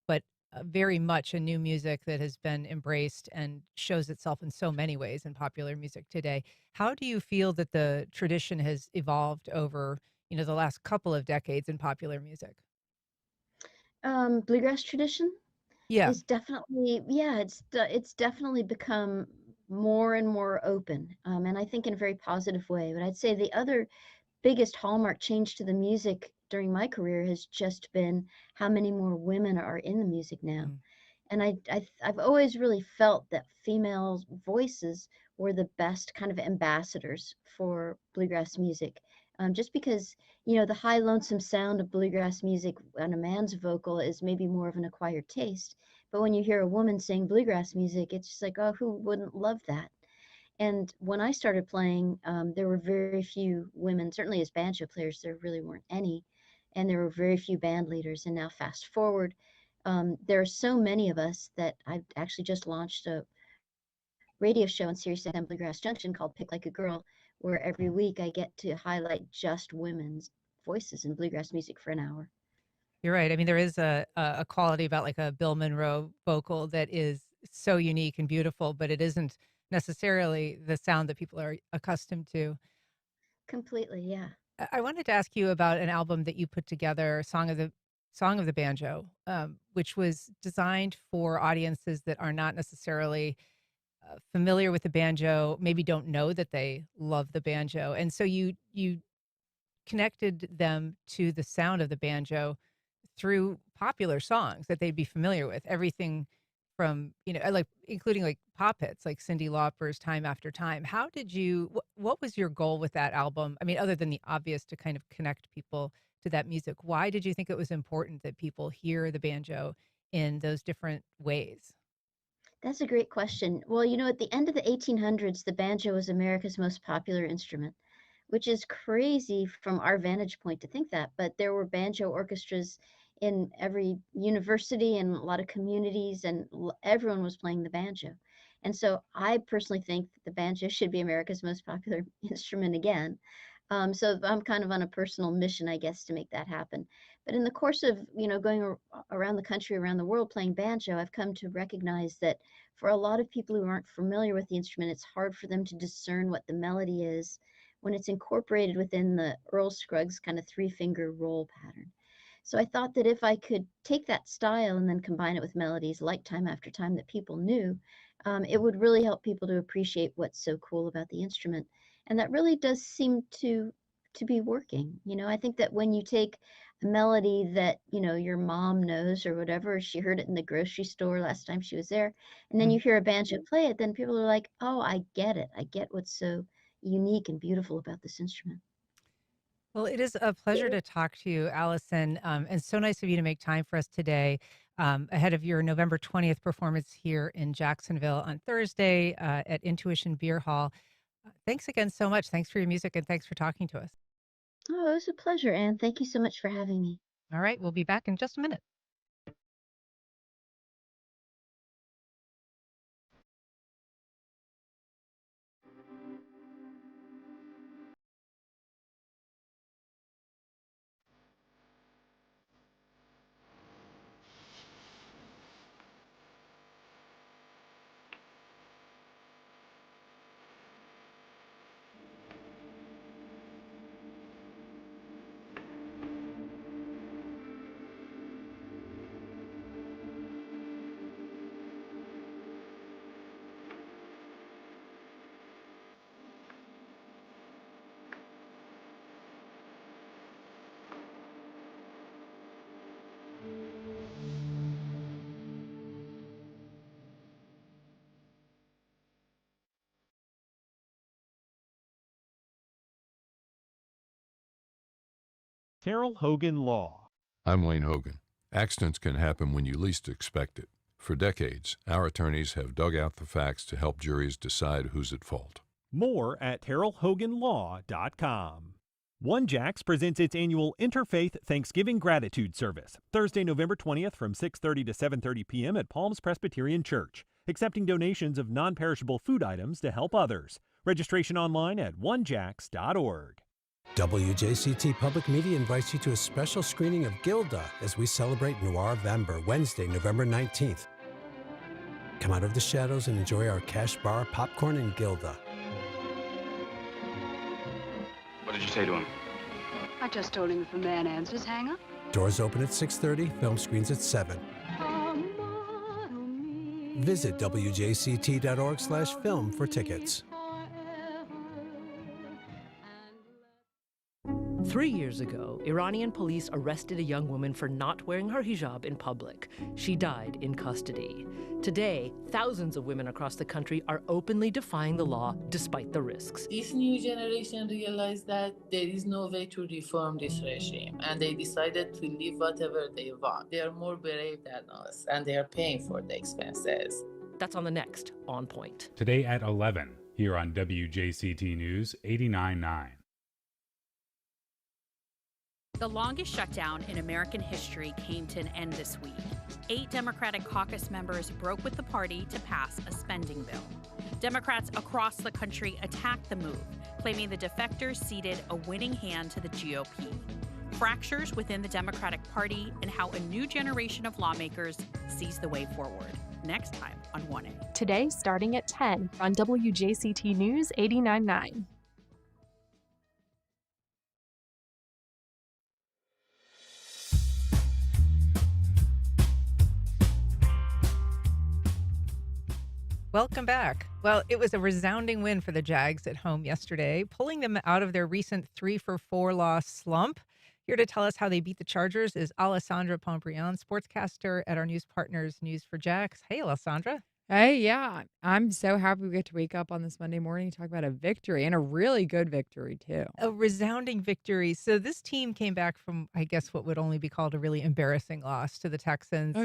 but very much a new music that has been embraced and shows itself in so many ways in popular music today. How do you feel that the tradition has evolved over the last couple of decades in popular music? Bluegrass tradition Yeah. is definitely, yeah, it's definitely become more and more open, and I think in a very positive way. But I'd say the other biggest hallmark change to the music during my career has just been how many more women are in the music now. And I've always really felt that female voices were the best kind of ambassadors for bluegrass music. Just because, the high lonesome sound of bluegrass music on a man's vocal is maybe more of an acquired taste. But when you hear a woman sing bluegrass music, it's just like, oh, who wouldn't love that? And when I started playing, there were very few women, certainly as banjo players, there really weren't any. And there were very few band leaders. And now fast forward, there are so many of us that I've actually just launched a radio show on Sirius XM Bluegrass Junction called Pick Like a Girl, where every week I get to highlight just women's voices in bluegrass music for an hour. You're right. I mean, there is a quality about like a Bill Monroe vocal that is so unique and beautiful, but it isn't necessarily the sound that people are accustomed to. Completely, yeah. I wanted to ask you about an album that you put together, Song of the Banjo, which was designed for audiences that are not necessarily familiar with the banjo, maybe don't know that they love the banjo, and so you connected them to the sound of the banjo through popular songs that they'd be familiar with. Everything from, like including like pop hits like Cyndi Lauper's Time After Time. How did you, what was your goal with that album? I mean, other than the obvious to kind of connect people to that music, why did you think it was important that people hear the banjo in those different ways? That's a great question. Well, at the end of the 1800s, the banjo was America's most popular instrument, which is crazy from our vantage point to think that. But there were banjo orchestras in every university and a lot of communities, and everyone was playing the banjo. And so I personally think that the banjo should be America's most popular instrument again. So I'm kind of on a personal mission, I guess, to make that happen. But in the course of, going around the country, around the world playing banjo, I've come to recognize that for a lot of people who aren't familiar with the instrument, it's hard for them to discern what the melody is when it's incorporated within the Earl Scruggs kind of three-finger roll pattern. So I thought that if I could take that style and then combine it with melodies like Time After Time that people knew, it would really help people to appreciate what's so cool about the instrument. And that really does seem to be working. I think that when you take a melody that, your mom knows or whatever, she heard it in the grocery store last time she was there, and then you hear a banjo play it, then people are like, oh, I get it. I get what's so unique and beautiful about this instrument. Well, it is a pleasure to talk to you, Allison, and so nice of you to make time for us today ahead of your November 20th performance here in Jacksonville on Thursday at Intuition Beer Hall. Thanks again so much. Thanks for your music and thanks for talking to us. Oh, it was a pleasure, Anne. Thank you so much for having me. All right, we'll be back in just a minute. Carol Hogan Law. I'm Wayne Hogan. Accidents can happen when you least expect it. For decades, our attorneys have dug out the facts to help juries decide who's at fault. More at TerrellHoganLaw.com. One Jacks presents its annual Interfaith Thanksgiving Gratitude Service, Thursday, November 20th from 6:30 to 7:30 p.m. at Palms Presbyterian Church, accepting donations of non-perishable food items to help others. Registration online at onejacks.org. WJCT Public Media invites you to a special screening of Gilda as we celebrate Noir-vember, Wednesday, November 19th. Come out of the shadows and enjoy our cash bar, popcorn, and Gilda. What did you say to him? I just told him if a man answers, hang up. Doors open at 6:30, film screens at 7. Visit WJCT.org/film for tickets. 3 years ago, Iranian police arrested a young woman for not wearing her hijab in public. She died in custody. Today, thousands of women across the country are openly defying the law despite the risks. This new generation realized that there is no way to reform this regime, and they decided to live whatever they want. They are more brave than us, and they are paying for the expenses. That's on the next On Point. Today at 11, here on WJCT News 89.9. The longest shutdown in American history came to an end this week. 8 Democratic caucus members broke with the party to pass a spending bill. Democrats across the country attacked the move, claiming the defectors ceded a winning hand to the GOP. Fractures within the Democratic Party and how a new generation of lawmakers sees the way forward. Next time on 1A. Today, starting at 10 on WJCT News 89.9. Welcome back. Well, it was a resounding win for the Jags at home yesterday, pulling them out of their recent 3-for-4 loss slump. Here to tell us how they beat the Chargers is Alessandra Pombrian, sportscaster at our news partners, News4Jax. Hey, Alessandra. Hey, yeah, I'm so happy we get to wake up on this Monday morning and talk about a victory, and a really good victory, too. A resounding victory. So this team came back from, I guess, what would only be called a really embarrassing loss to the Texans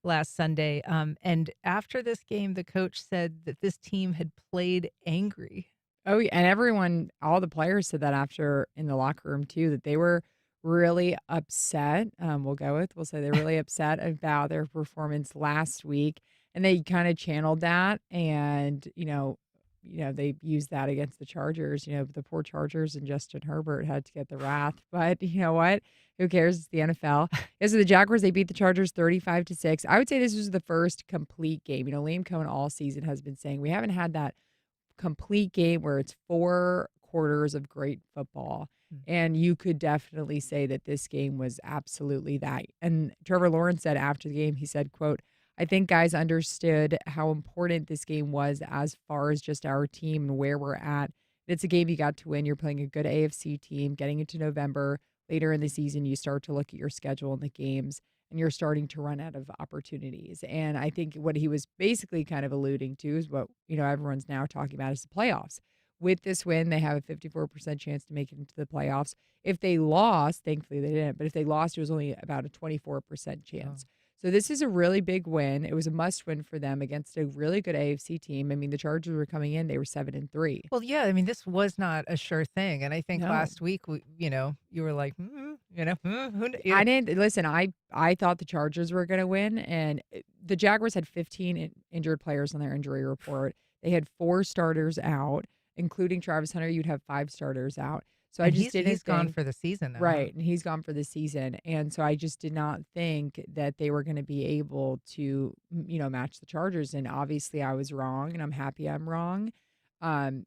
last Sunday. And after this game, the coach said that this team had played angry. Oh, yeah, and everyone, all the players said that after in the locker room, too, that they were really upset. We'll say they're really upset about their performance last week. And they kind of channeled that, and they used that against the Chargers. The poor Chargers and Justin Herbert had to get the wrath. But you know what? Who cares? It's the NFL. As for the Jaguars, they beat the Chargers 35-6. I would say this was the first complete game. Liam Cohen all season has been saying we haven't had that complete game where it's 4 quarters of great football. And you could definitely say that this game was absolutely that. And Trevor Lawrence said after the game, he said, quote, I think guys understood how important this game was as far as just our team and where we're at. It's a game you got to win. You're playing a good AFC team. Getting into November, later in the season, you start to look at your schedule and the games, and you're starting to run out of opportunities. And I think what he was basically kind of alluding to is what everyone's now talking about is the playoffs. With this win, they have a 54% chance to make it into the playoffs. If they lost, thankfully they didn't, but if they lost, it was only about a 24% chance. So this is a really big win. It was a must win for them against a really good AFC team. I mean, the Chargers were coming in, they were 7-3. Well, yeah, I mean, this was not a sure thing, and I think No. last week, you were like, I didn't listen. I thought the Chargers were going to win, and the Jaguars had 15 injured players on their injury report. They had 4 starters out, including Travis Hunter. You'd have 5 starters out. So I and just didn't he's gone think for the season now. right, and he's gone for the season, and so I just did not think that they were going to be able to, match the Chargers. And obviously, I was wrong, and I'm happy I'm wrong,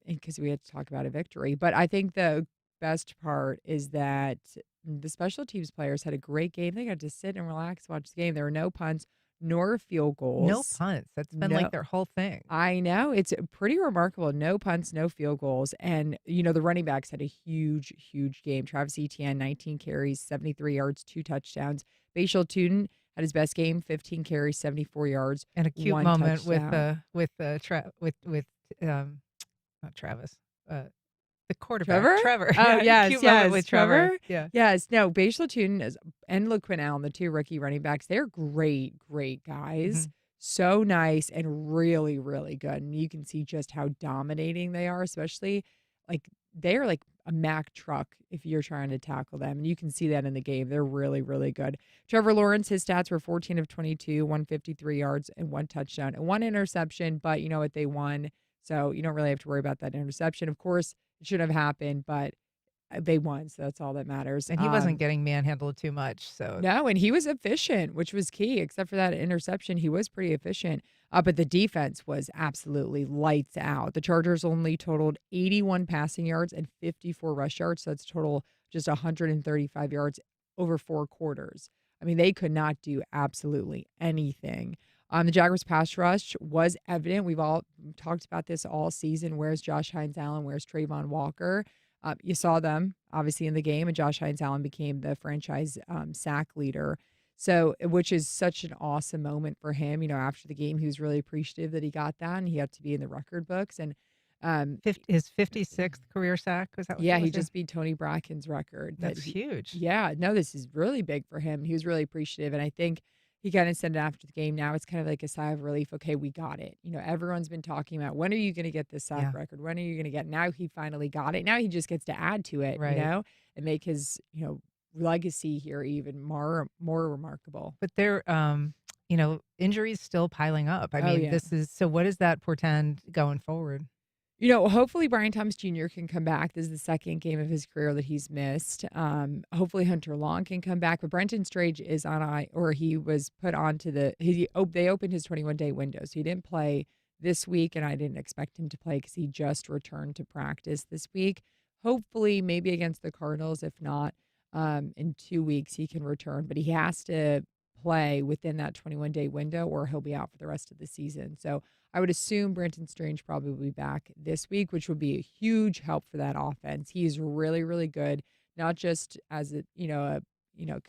because we had to talk about a victory. But I think the best part is that the special teams players had a great game. They got to sit and relax, watch the game. There were no punts nor field goals. No punts. That's been like their whole thing. I know. It's pretty remarkable. No punts, no field goals. And, the running backs had a huge, huge game. Travis Etienne, 19 carries, 73 yards, 2 touchdowns. Bashal Tootin had his best game, 15 carries, 74 yards, And a cute 1 moment touchdown. with not Travis, the quarterback. Trevor? Yeah, Oh, yes, cute moment yes. with Trevor? Yeah. Yes. No, Bashal Tootin and LaQuinn Allen, the 2 rookie running backs, they're great, great guys. So nice and really, really good. And you can see just how dominating they are, especially they're like a Mack truck if you're trying to tackle them. And you can see that in the game. They're really, really good. Trevor Lawrence, his stats were 14 of 22, 153 yards, and 1 touchdown and 1 interception. But you know what? They won. So you don't really have to worry about that interception. Of course, it should have happened, but they won. So that's all that matters. And he wasn't getting manhandled too much. So No, and he was efficient, which was key. Except for that interception, he was pretty efficient. But the defense was absolutely lights out. The Chargers only totaled 81 passing yards and 54 rush yards. So that's total just 135 yards over 4 quarters. I mean, they could not do absolutely anything. The Jaguars' pass rush was evident. We've all talked about this all season. Where's Josh Hines-Allen? Where's Trayvon Walker? You saw them, obviously, in the game, and Josh Hines-Allen became the franchise sack leader. So, which is such an awesome moment for him. After the game, he was really appreciative that he got that, and he had to be in the record books. And his 56th career sack, was that what yeah, it was? he just beat Tony Bracken's record. That's huge. Yeah, no, this is really big for him. He was really appreciative, and I think he kind of said it after the game. Now it's kind of like a sigh of relief. Okay, we got it. Everyone's been talking about, when are you going to get this sack record? When are you going to get? Now he finally got it. Now he just gets to add to it, Right. And make his, legacy here even more remarkable. But they're, injuries still piling up. I mean, yeah. so what does that portend going forward? Hopefully Brian Thomas Jr. can come back. This is the second game of his career that he's missed. Hopefully Hunter Long can come back, but Brenton Strange is he was put onto they opened his 21-day window, so he didn't play this week, and I didn't expect him to play because he just returned to practice this week. Hopefully, maybe against the Cardinals. If not, in 2 weeks he can return, but he has to play within that 21-day window, or he'll be out for the rest of the season. So I would assume Brenton Strange probably will be back this week, which would be a huge help for that offense. He is really, really good, not just as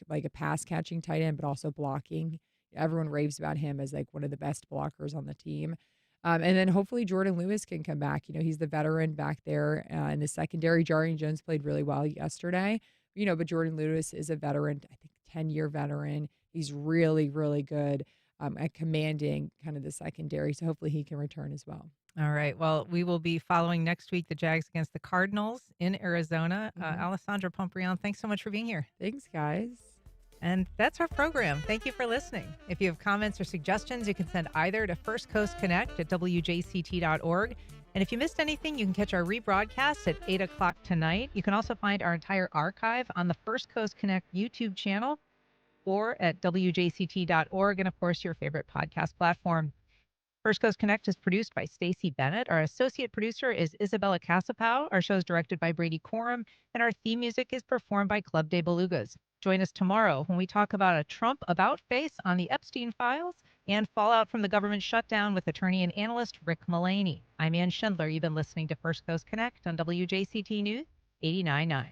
like a pass catching tight end, but also blocking. Everyone raves about him as like one of the best blockers on the team. And then hopefully Jordan Lewis can come back. He's the veteran back there in the secondary. Jarian Jones played really well yesterday. But Jordan Lewis is a veteran, I think 10-year veteran. He's really, really good at commanding kind of the secondary. So hopefully he can return as well. All right. Well, we will be following next week the Jags against the Cardinals in Arizona. Alessandra Pomprion, thanks so much for being here. Thanks, guys. And that's our program. Thank you for listening. If you have comments or suggestions, you can send either to firstcoastconnect at WJCT.org. And if you missed anything, you can catch our rebroadcast at 8 o'clock tonight. You can also find our entire archive on the First Coast Connect YouTube channel or at WJCT.org, and of course, your favorite podcast platform. First Coast Connect is produced by Stacey Bennett. Our associate producer is Isabella Casapow. Our show is directed by Brady Corum, and our theme music is performed by Club de Belugas. Join us tomorrow when we talk about a Trump about-face on the Epstein files and fallout from the government shutdown with attorney and analyst Rick Mullaney. I'm Ann Schindler. You've been listening to First Coast Connect on WJCT News 89.9.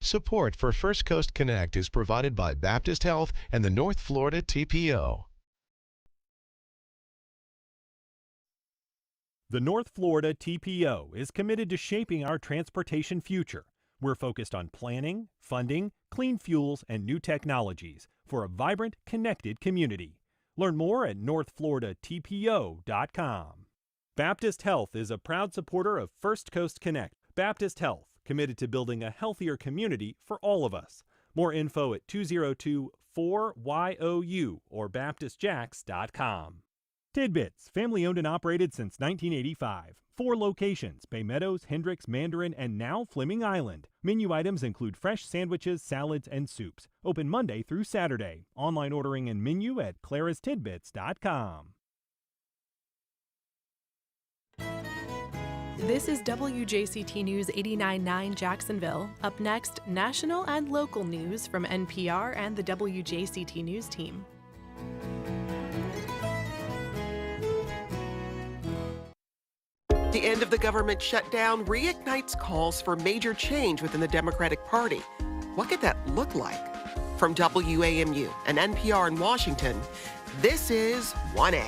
Support for First Coast Connect is provided by Baptist Health and the North Florida TPO. The North Florida TPO is committed to shaping our transportation future. We're focused on planning, funding, clean fuels, and new technologies for a vibrant, connected community. Learn more at northfloridatpo.com. Baptist Health is a proud supporter of First Coast Connect. Baptist Health, committed to building a healthier community for all of us. More info at 202-4YOU or baptistjacks.com. Tidbits, family owned and operated since 1985. 4 locations, Bay Meadows, Hendricks, Mandarin, and now Fleming Island. Menu items include fresh sandwiches, salads, and soups. Open Monday through Saturday. Online ordering and menu at clarastidbits.com. This is WJCT News 89.9 Jacksonville. Up next, national and local news from NPR and the WJCT News team. The end of the government shutdown reignites calls for major change within the Democratic Party. What could that look like? From WAMU and NPR in Washington, this is 1A.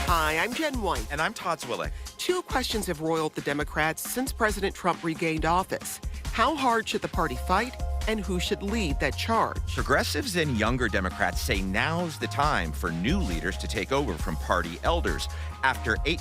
Hi, I'm Jen White. And I'm Todd Zwillick. 2 questions have roiled the Democrats since President Trump regained office. How hard should the party fight, and who should lead that charge? Progressives and younger Democrats say now's the time for new leaders to take over from party elders. After 8